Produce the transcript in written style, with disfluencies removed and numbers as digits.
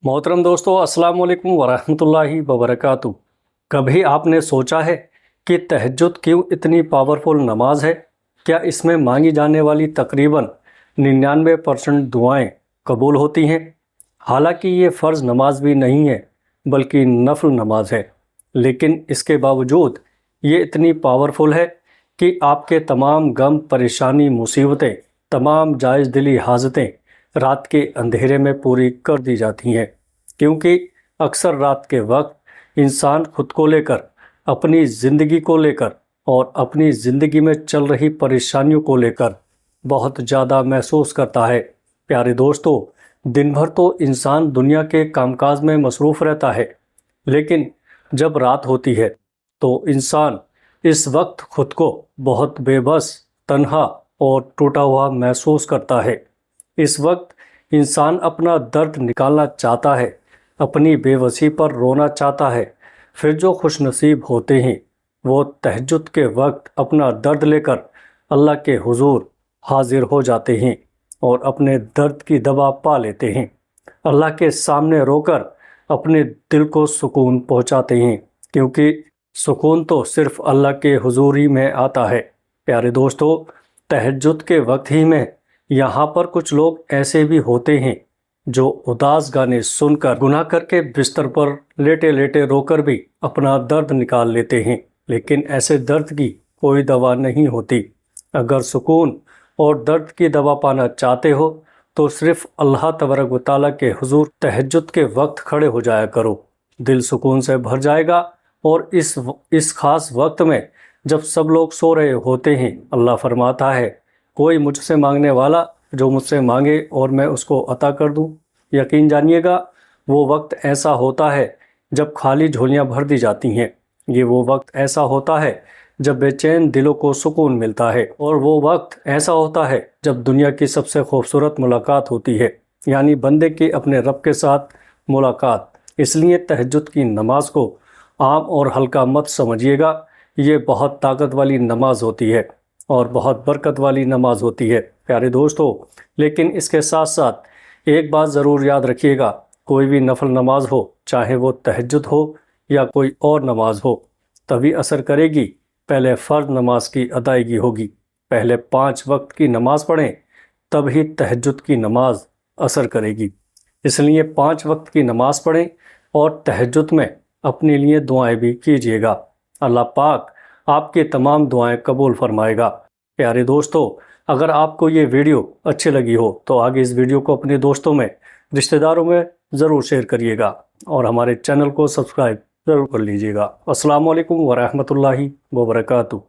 मोहतरम दोस्तों, अस्सलाम वालेकुम वरहमतुल्लाहि वबरकातुहू। कभी आपने सोचा है कि तहज्जुद क्यों इतनी पावरफुल नमाज है? क्या इसमें मांगी जाने वाली तकरीबन 99% दुआएं कबूल होती हैं? हालांकि ये फ़र्ज़ नमाज भी नहीं है बल्कि नफल नमाज है, लेकिन इसके बावजूद ये इतनी पावरफुल है कि आपके तमाम गम, परेशानी, मुसीबतें, तमाम जायज़ दिली हाजतें रात के अंधेरे में पूरी कर दी जाती हैं। क्योंकि अक्सर रात के वक्त इंसान खुद को लेकर, अपनी ज़िंदगी को लेकर और अपनी ज़िंदगी में चल रही परेशानियों को लेकर बहुत ज़्यादा महसूस करता है। प्यारे दोस्तों, दिन भर तो इंसान दुनिया के कामकाज में मसरूफ़ रहता है, लेकिन जब रात होती है तो इंसान इस वक्त खुद को बहुत बेबस, तन्हा और टूटा हुआ महसूस करता है। इस वक्त इंसान अपना दर्द निकालना चाहता है, अपनी बेबसी पर रोना चाहता है। फिर जो खुशनसीब होते हैं वो तहज्जुद के वक्त अपना दर्द लेकर अल्लाह के हुजूर हाजिर हो जाते हैं और अपने दर्द की दवा पा लेते हैं। अल्लाह के सामने रोकर अपने दिल को सुकून पहुंचाते हैं, क्योंकि सुकून तो सिर्फ अल्लाह के हुजूर ही में आता है। प्यारे दोस्तों, तहज्जुद के वक्त ही में यहाँ पर कुछ लोग ऐसे भी होते हैं जो उदास गाने सुनकर, गुनाह करके बिस्तर पर लेटे लेटे रोकर भी अपना दर्द निकाल लेते हैं, लेकिन ऐसे दर्द की कोई दवा नहीं होती। अगर सुकून और दर्द की दवा पाना चाहते हो तो सिर्फ अल्लाह तबारक व तआला के हुजूर तहज्जुद के वक्त खड़े हो जाया करो। दिल सुकून से भर जाएगा। और इस खास वक्त में जब सब लोग सो रहे होते हैं, अल्लाह फरमाता है, कोई मुझसे मांगने वाला जो मुझसे मांगे और मैं उसको अता कर दूं। यकीन जानिएगा, वो वक्त ऐसा होता है जब खाली झोलियां भर दी जाती हैं। ये वो वक्त ऐसा होता है जब बेचैन दिलों को सुकून मिलता है। और वो वक्त ऐसा होता है जब दुनिया की सबसे खूबसूरत मुलाकात होती है, यानी बंदे की अपने रब के साथ मुलाकात। इसलिए तहज्जुद की नमाज को आम और हल्का मत समझिएगा। ये बहुत ताकत वाली नमाज होती है और बहुत बरकत वाली नमाज होती है प्यारे दोस्तों। लेकिन इसके साथ साथ एक बात ज़रूर याद रखिएगा, कोई भी नफल नमाज हो, चाहे वो तहज्जुद हो या कोई और नमाज हो, तभी असर करेगी पहले फ़र्ज नमाज की अदायगी होगी। पहले 5 वक्त की नमाज पढ़ें, तभी तहज्जुद की नमाज असर करेगी। इसलिए 5 वक्त की नमाज पढ़ें और तहज्जुद में अपने लिए दुआएं भी कीजिएगा। अल्लाह पाक आपके तमाम दुआएं कबूल फरमाएगा। प्यारे दोस्तों, अगर आपको ये वीडियो अच्छी लगी हो तो आगे इस वीडियो को अपने दोस्तों में, रिश्तेदारों में ज़रूर शेयर करिएगा और हमारे चैनल को सब्सक्राइब ज़रूर कर लीजिएगा। अस्सलाम वालेकुम वरहमतुल्लाहि वबरकातुहू।